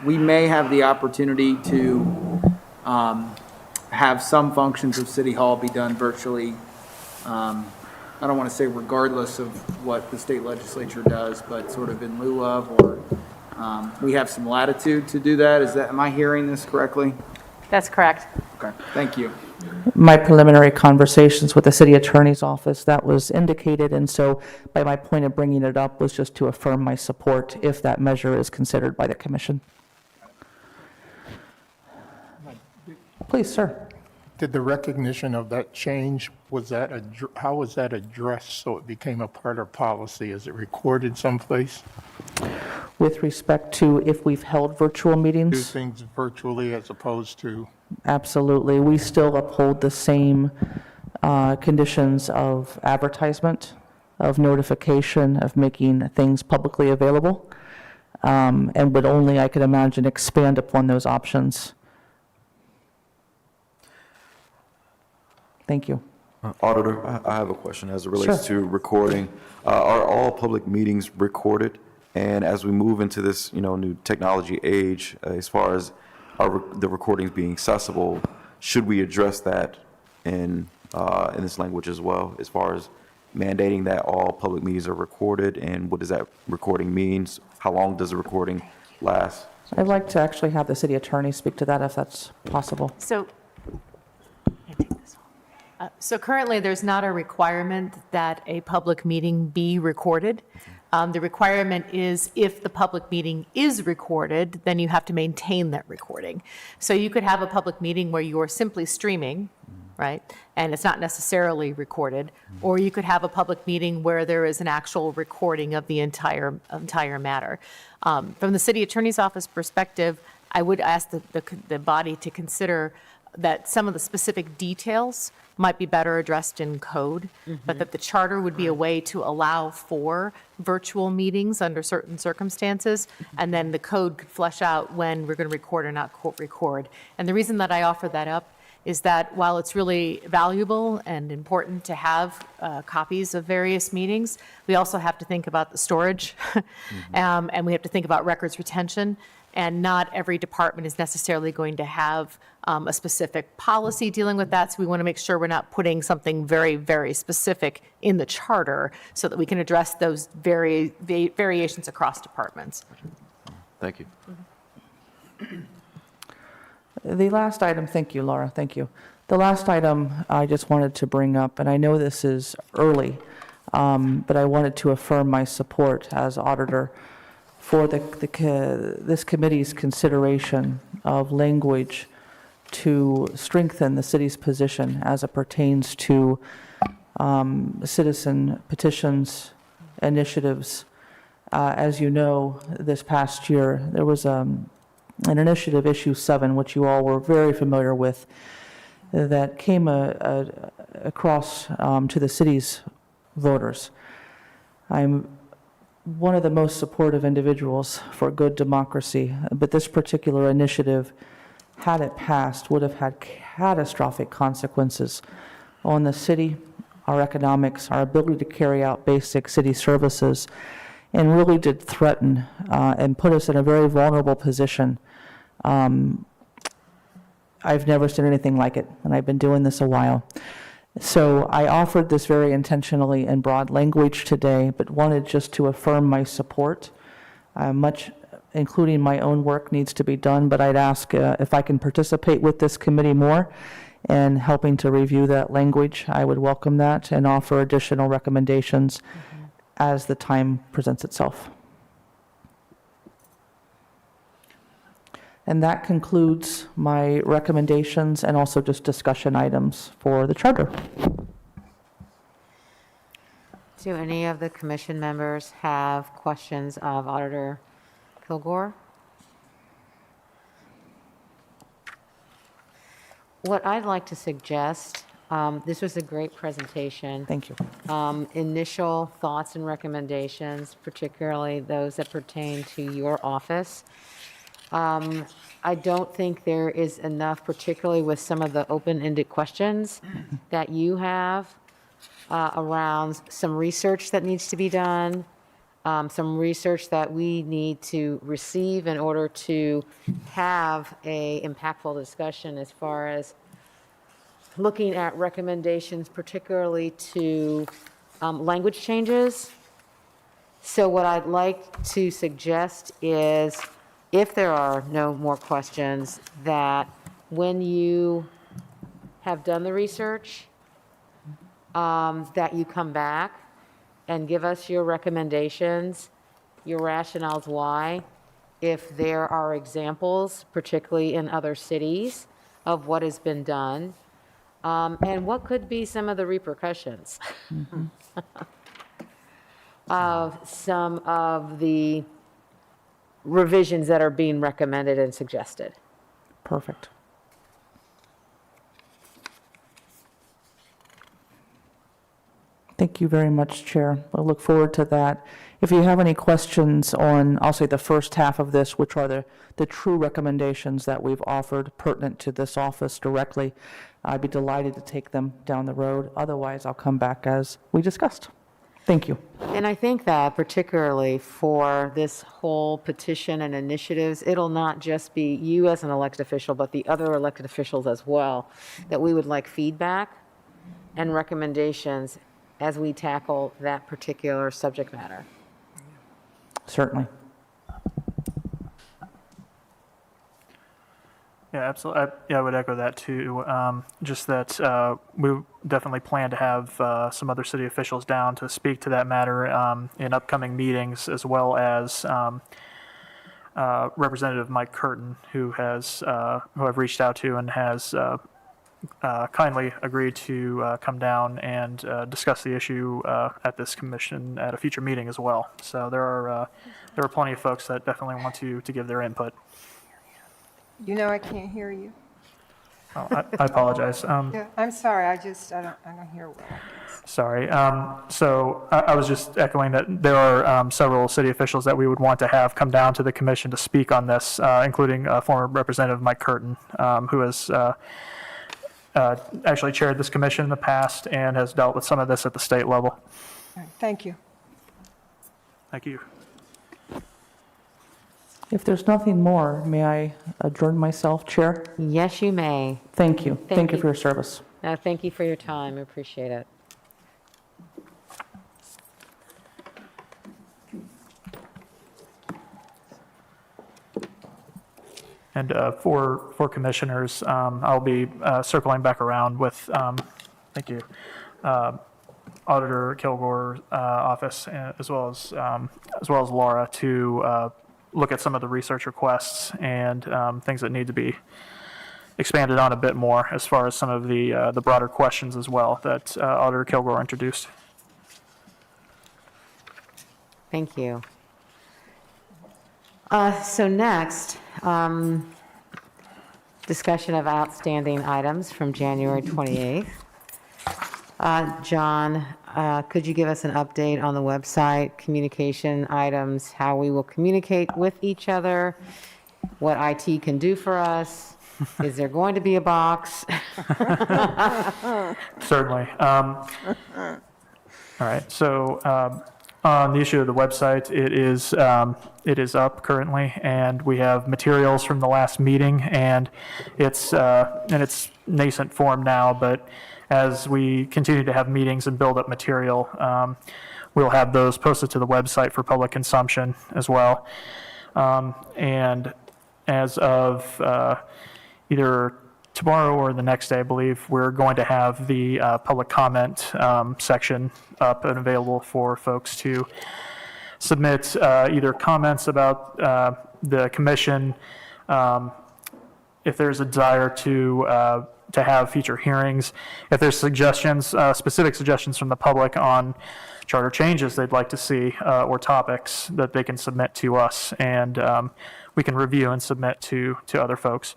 we may have the opportunity to have some functions of City Hall be done virtually. I don't want to say regardless of what the state legislature does, but sort of in lieu of, or we have some latitude to do that. Am I hearing this correctly?
That's correct.
Okay, thank you.
My preliminary conversations with the city attorney's office, that was indicated, and so by my point of bringing it up was just to affirm my support if that measure is considered by the commission. Please, sir.
Did the recognition of that change, how was that addressed so it became a part of policy? Is it recorded someplace?
With respect to if we've held virtual
Do
meetings?
things virtually as opposed to?
Absolutely. We still uphold the same conditions of advertisement, of notification, of making things publicly available, and would only, I could imagine, expand upon those options. Thank you.
Auditor, I have a question as it relates
Sure.
to recording. Are all public meetings recorded? And as we move into this, new technology age, as far as the recordings being accessible, should we address that in this language as well, as far as mandating that all public meetings are recorded, and what does that recording mean? How long does the recording last?
I'd like to actually have the city attorney speak to that if that's possible.
So, I take this one. So currently, there's not a requirement that a public meeting be recorded. The requirement is if the public meeting is recorded, then you have to maintain that recording. So you could have a public meeting where you're simply streaming, right? And it's not necessarily recorded. Or you could have a public meeting where there is an actual recording of the entire matter. From the city attorney's office perspective, I would ask the body to consider that some of the specific details might be better addressed in code, but that the charter would be a way to allow for virtual meetings under certain circumstances, and then the code could flesh out when we're going to record or not record. And the reason that I offer that up is that while it's really valuable and important to have copies of various meetings, we also have to think about the storage, and we have to think about records retention. And not every department is necessarily going to have a specific policy dealing with that. So we want to make sure we're not putting something very, very specific in the charter so that we can address those variations across departments.
Thank you.
The last item, thank you, Laura, thank you. The last item I just wanted to bring up, and I know this is early, but I wanted to affirm my support as auditor for this committee's consideration of language to strengthen the city's position as it pertains to citizen petitions, initiatives. As you know, this past year, there was an initiative, Issue 7, which you all were very familiar with, that came across to the city's voters. I'm one of the most supportive individuals for good democracy, but this particular initiative, had it passed, would have had catastrophic consequences on the city, our economics, our ability to carry out basic city services, and really did threaten and put us in a very vulnerable position. I've never seen anything like it, and I've been doing this a while. So I offered this very intentionally in broad language today, but wanted just to affirm my support. Much, including my own work, needs to be done, but I'd ask if I can participate with this committee more in helping to review that language. I would welcome that and offer additional recommendations as the time presents itself. And that concludes my recommendations and also just discussion items for the charter.
Do any of the commission members have questions of Auditor Kilgore? What I'd like to suggest, this was a great presentation.
Thank you.
Initial thoughts and recommendations, particularly those that pertain to your office. I don't think there is enough, particularly with some of the open-ended questions that you have around some research that needs to be done, some research that we need to receive in order to have a impactful discussion as far as looking at recommendations, particularly to language changes. So what I'd like to suggest is, if there are no more questions, that when you have done the research, that you come back and give us your recommendations, your rationales why, if there are examples, particularly in other cities, of what has been done, and what could be some of the repercussions of some of the revisions that are being recommended and suggested.
Perfect. Thank you very much, Chair. I look forward to that. If you have any questions on, I'll say, the first half of this, which are the true recommendations that we've offered pertinent to this office directly, I'd be delighted to take them down the road. Otherwise, I'll come back as we discussed. Thank you.
And I think that particularly for this whole petition and initiatives, it'll not just be you as an elected official, but the other elected officials as well, that we would like feedback and recommendations as we tackle that particular subject matter.
Certainly.
Yeah, absolutely. I would echo that too. Just that we definitely plan to have some other city officials down to speak to that matter in upcoming meetings, as well as Representative Mike Curtin, who I've reached out to and has kindly agreed to come down and discuss the issue at this commission at a future meeting as well. So there are plenty of folks that definitely want to give their input.
You know, I can't hear you.
Oh, I apologize.
Yeah, I'm sorry, I don't hear well.
Sorry. So I was just echoing that there are several city officials that we would want to have come down to the commission to speak on this, including former Representative Mike Curtin, who has actually chaired this commission in the past and has dealt with some of this at the state level.
All right, thank you.
Thank you.
If there's nothing more, may I adjourn myself, Chair?
Yes, you may.
Thank you. Thank you
you.
for your service.
Thank you for your time. I appreciate it.
And for commissioners, I'll be circling back around with, thank you, Auditor Kilgore's office, as well as Laura, to look at some of the research requests and things that need to be expanded on a bit more, as far as some of the broader questions as well that Auditor Kilgore introduced.
Thank you. So next, discussion of outstanding items from January 28th. John, could you give us an update on the website, communication items, how we will communicate with each other, what IT can do for us? Is there going to be a box?
Certainly. All right, so On the issue of the website, it is up currently, and we have materials from the last meeting, and it's in its nascent form now, but as we continue to have meetings and build up material, we'll have those posted to the website for public consumption as well. And as of either tomorrow or the next day, I believe, we're going to have the public comment section up and available for folks to submit either comments about the commission, if there's a desire to have future hearings, if there's suggestions, specific suggestions from the public on charter changes they'd like to see, or topics that they can submit to us, and we can review and submit to other folks.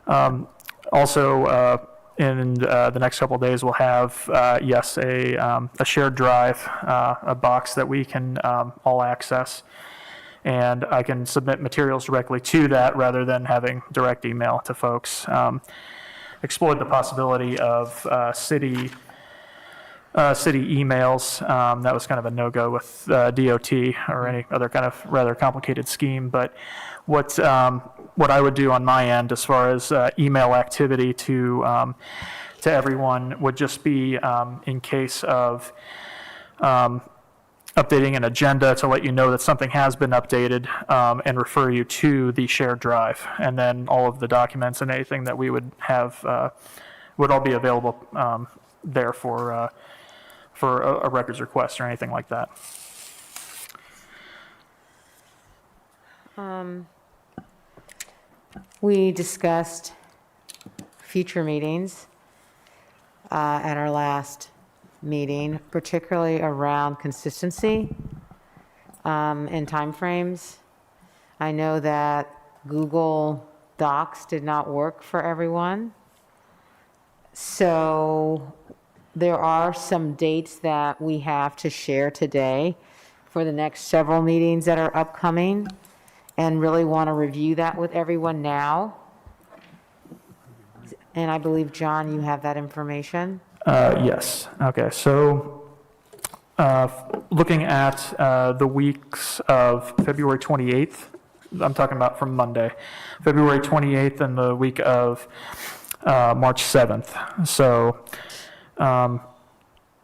Also, in the next couple of days, we'll have, yes, a shared drive, a box that we can all access, and I can submit materials directly to that rather than having direct email to folks. Explored the possibility of city emails. That was kind of a no-go with DOT or any other kind of rather complicated scheme. But what I would do on my end as far as email activity to everyone would just be in case of updating an agenda to let you know that something has been updated, and refer you to the shared drive. And then all of the documents and anything that we would have would all be available there for a records request or anything like that.
We discussed future meetings at our last meeting, particularly around consistency and timeframes. I know that Google Docs did not work for everyone. So there are some dates that we have to share today for the next several meetings that are upcoming, and really want to review that with everyone now. And I believe, John, you have that information.
Yes. Okay. So looking at the weeks of February 28th, I'm talking about from Monday, February 28th and the week of March 7th. So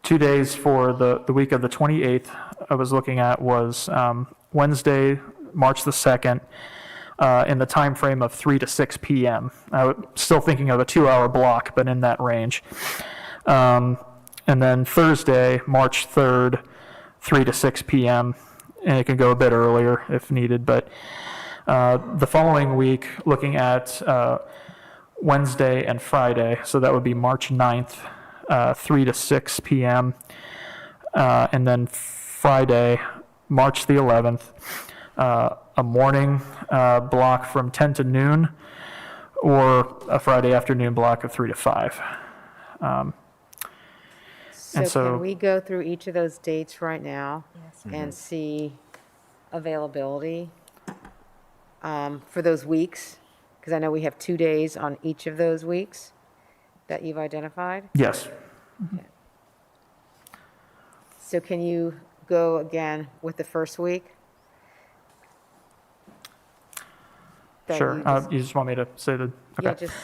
2 days for the week of the 28th I was looking at was Wednesday, March the 2nd, in the time frame of 3 to 6 p.m. I was still thinking of a 2-hour block, but in that range. And then Thursday, March 3rd, 3 to 6 p.m., and it can go a bit earlier if needed. But the following week, looking at Wednesday and Friday, so that would be March 9th, 3 to 6 p.m., and then Friday, March the 11th, a morning block from 10 to noon, or a Friday afternoon block of 3 to 5.
So
so-
can we go through each of those dates right now and see availability for those weeks? Because I know we have 2 days on each of those weeks that you've identified.
Yes.
So can you go again with the first week? That
Sure.
you just-
You just want me to say the,
Yeah,
okay.
just,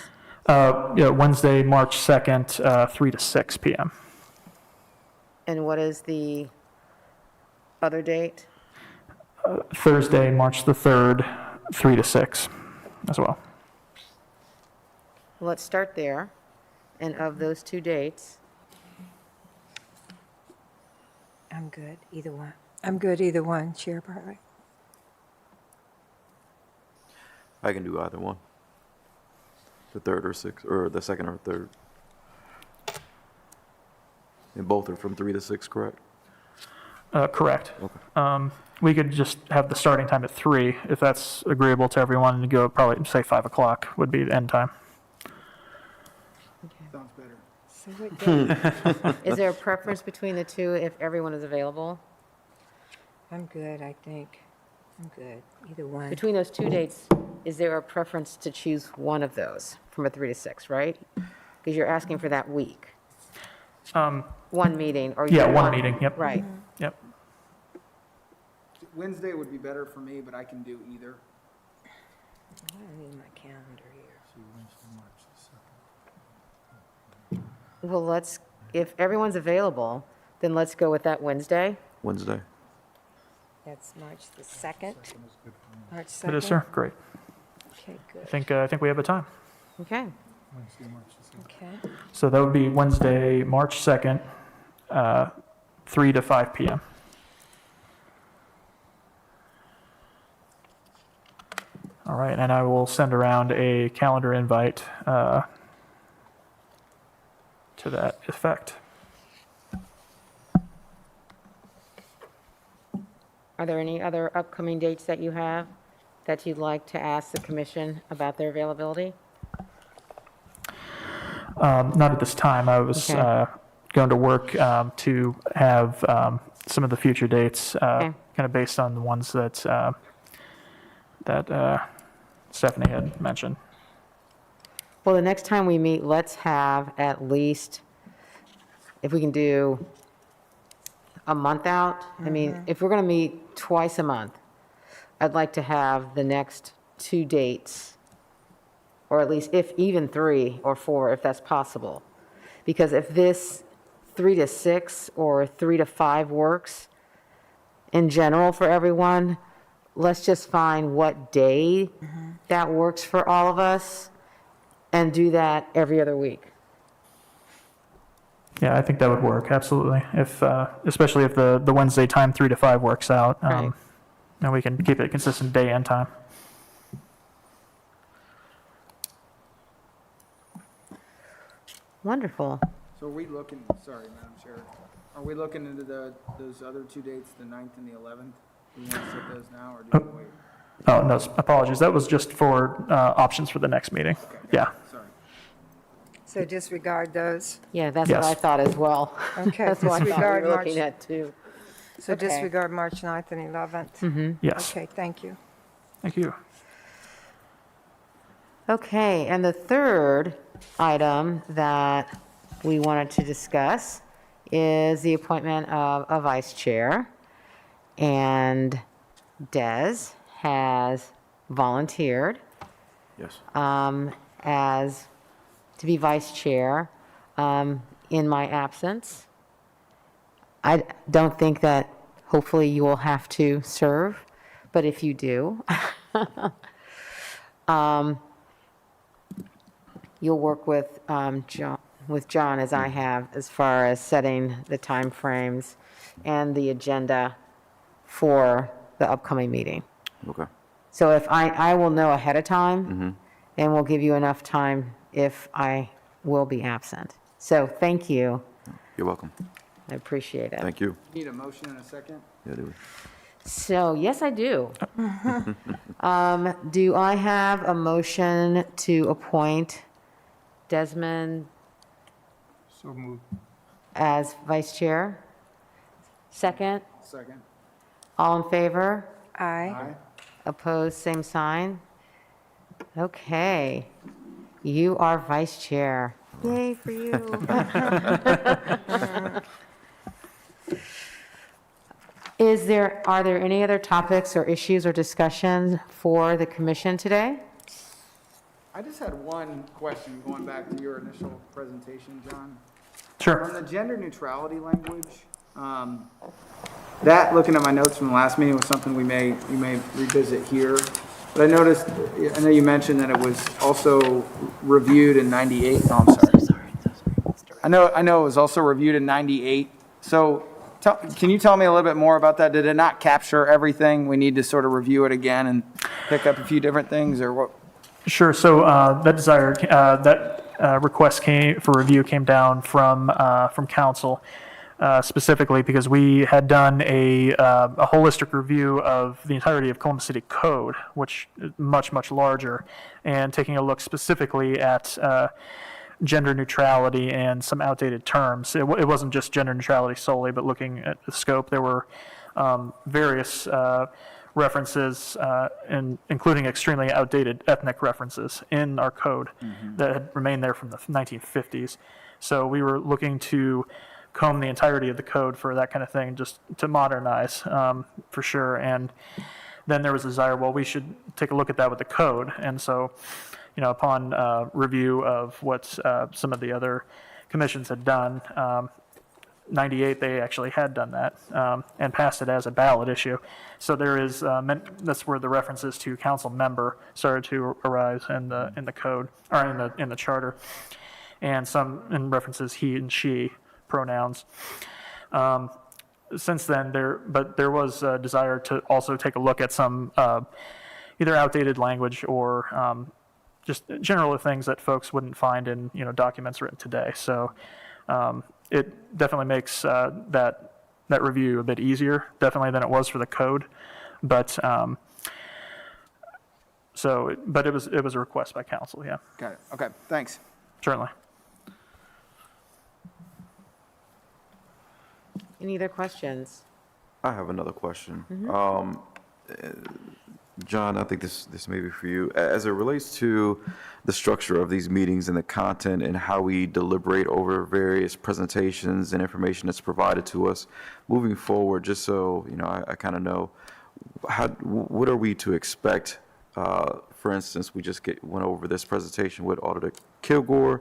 Yeah, Wednesday, March 2nd, 3 to 6 p.m.
and what is the other date?
Thursday, March the 3rd, 3 to 6 as well.
Let's start there. And of those 2 dates,
I'm good, either one. I'm good, either one, Chair Bartlett.
I can do either one. The 3rd or 6th, or the 2nd or 3rd. And both are from 3 to 6, correct?
Correct.
Okay.
We could just have the starting time at 3, if that's agreeable to everyone, and go probably, say, 5 o'clock would be the end time.
Sounds better.
So what day?
is there a preference between the two if everyone is available?
I'm good, I think. I'm good, either one.
Between those 2 dates, is there a preference to choose one of those from a 3 to 6, right? Because you're asking for that week. One meeting, or you
Yeah, one
want-
meeting, yep.
Right.
Yep.
Wednesday would be better for me, but I can do either.
I don't need my calendar here.
Well, if everyone's available, then let's go with that Wednesday.
Wednesday?
That's March the 2nd? March 2nd?
It is, sir. Great.
Okay, good.
I think we have a time.
Okay.
Okay.
So that would be Wednesday, March 2nd, 3 to 5 p.m. All right, and I will send around a calendar invite to that effect.
Are there any other upcoming dates that you have that you'd like to ask the commission about their availability?
Not at this time. I was
Okay.
going to work to have some of the future dates
Okay.
kind of based on the ones that Stephanie had mentioned.
Well, the next time we meet, let's have at least, if we can do a month out. I mean, if we're going to meet twice a month, I'd like to have the next 2 dates, or at least if even 3 or 4, if that's possible. Because if this 3 to 6 or 3 to 5 works in general for everyone, let's just find what day that works for all of us and do that every other week.
Yeah, I think that would work, absolutely. If, especially if the Wednesday time 3 to 5 works out.
Right.
And we can keep it consistent day and time.
Wonderful.
So are we looking, sorry, Madam Chair, are we looking into those other 2 dates, the 9th and the 11th? Do we want to set those now, or do we wait?
Oh, no, apologies. That was just for options for the next meeting.
Okay,
Yeah.
sorry.
So disregard those?
Yeah, that's what
Yes.
I thought as well.
Okay,
That's what I thought we
disregard
were looking
March-
at too.
So
Okay.
disregard March 9th and 11th?
Yes.
Okay, thank you.
Thank you.
Okay, and the third item that we wanted to discuss is the appointment of a vice chair. And Des has volunteered
Yes.
as, to be vice chair in my absence. I don't think that hopefully you will have to serve, but if you do, you'll work with John as I have as far as setting the timeframes and the agenda for the upcoming meeting.
Okay.
So if I will know ahead of time, and we'll give you enough time if I will be absent. So thank you.
You're welcome.
I appreciate it.
Thank you.
Need a motion in a second?
Yeah, do we?
So, yes, I do. Do I have a motion to appoint Desmond
So moved.
as vice chair? Second?
Second.
All in favor?
Aye.
Opposed, same sign? Okay. You are vice chair. Yay for you. Are there any other topics or issues or discussions for the commission today?
I just had one question, going back to your initial presentation, John.
Sure.
On the gender neutrality language, that, looking at my notes from the last meeting, was something we may revisit here. But I noticed, I know you mentioned that it was also reviewed in 98. No, I'm sorry. I know it was also reviewed in 98. So can you tell me a little bit more about that? Did it not capture everything? We need to sort of review it again and pick up a few different things, or what?
Sure. So that request for review came down from council specifically because we had done a holistic review of the entirety of Columbus City Code, which is much larger, and taking a look specifically at gender neutrality and some outdated terms. It wasn't just gender neutrality solely, but looking at the scope, there were various references, including extremely outdated ethnic references in our code that had remained there from the 1950s. So we were looking to comb the entirety of the code for that kind of thing, just to modernize, for sure. And then there was a desire, well, we should take a look at that with the code. And so, upon review of what some of the other commissions had done, 98, they actually had done that and passed it as a ballot issue. So there is, that's where the references to council member started to arise in the code, or in the charter, and some in references he and she pronouns. Since then, there was a desire to also take a look at some either outdated language or just general things that folks wouldn't find in documents written today. So it definitely makes that review a bit easier, definitely than it was for the code. But but it was a request by council. Yeah,
Got it. Okay, thanks.
certainly.
Any other questions?
I have another question. John, I think this may be for you. As it relates to the structure of these meetings and the content and how we deliberate over various presentations and information that's provided to us, moving forward, just so I kind of know, what are we to expect? For instance, we just went over this presentation with Auditor Kilgore.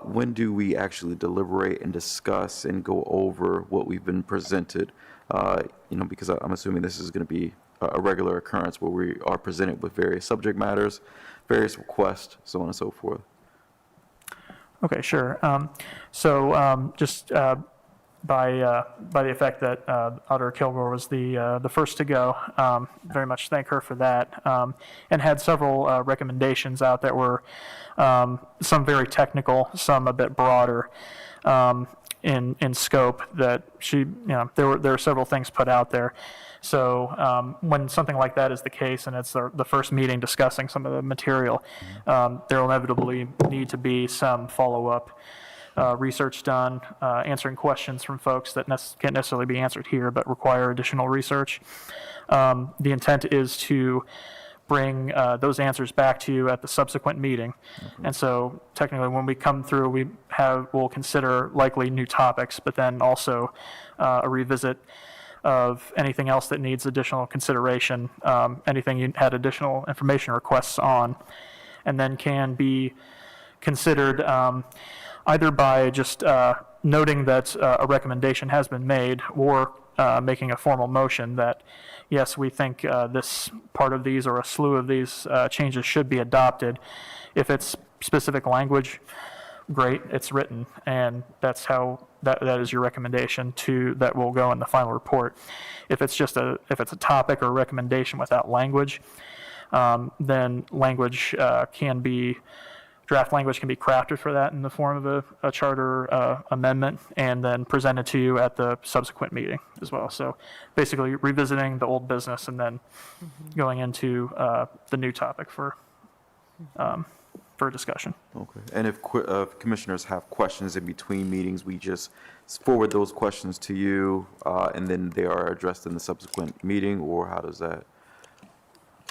When do we actually deliberate and discuss and go over what we've been presented? Because I'm assuming this is going to be a regular occurrence where we are presented with various subject matters, various requests, so on and so forth.
Okay, sure. Just by the effect that Auditor Kilgore was the first to go, very much thank her for that, and had several recommendations out that were some very technical, some a bit broader in scope. That there were several things put out there. So when something like that is the case, and it's the first meeting discussing some of the material, there will inevitably need to be some follow-up research done, answering questions from folks that can't necessarily be answered here, but require additional research. The intent is to bring those answers back to you at the subsequent meeting. And so technically when we come through, we'll consider likely new topics, but then also a revisit of anything else that needs additional consideration, anything you had additional information requests on, and then can be considered either by just noting that a recommendation has been made, or making a formal motion that, yes, we think this part of these or a slew of these changes should be adopted. If it's specific language, great, it's written, and that's how that is your recommendation that will go in the final report. If it's a topic or recommendation without language, then draft language can be crafted for that in the form of a charter amendment, and then presented to you at the subsequent meeting as well. So basically revisiting the old business and then going into the new topic for discussion.
Okay. And if commissioners have questions in between meetings, we just forward those questions to you, and then they are addressed in the subsequent meeting, or how does that?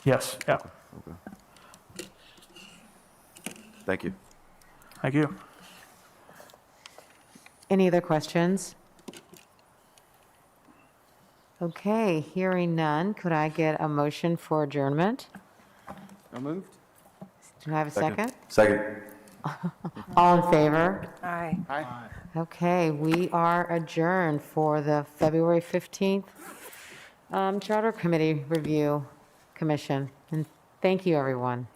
Yes, yeah.
Okay. Thank you.
Thank you.
Any other questions? Okay, hearing none, could I get a motion for adjournment?
So moved?
Do I have a second?
Second.
All in favor?
Aye.
Aye.
Okay, we are adjourned for the February 15th Charter Committee Review Commission. And thank you, everyone.